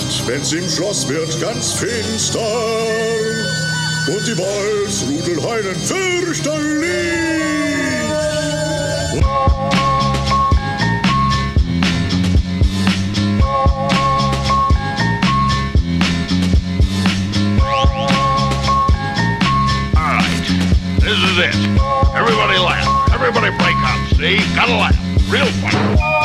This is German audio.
Nacht, wenn's im Schloss wird ganz finster und die Walsrudel heulen fürchterlich. This is it. Everybody laugh. Everybody break up. See? Gotta laugh. Real fun.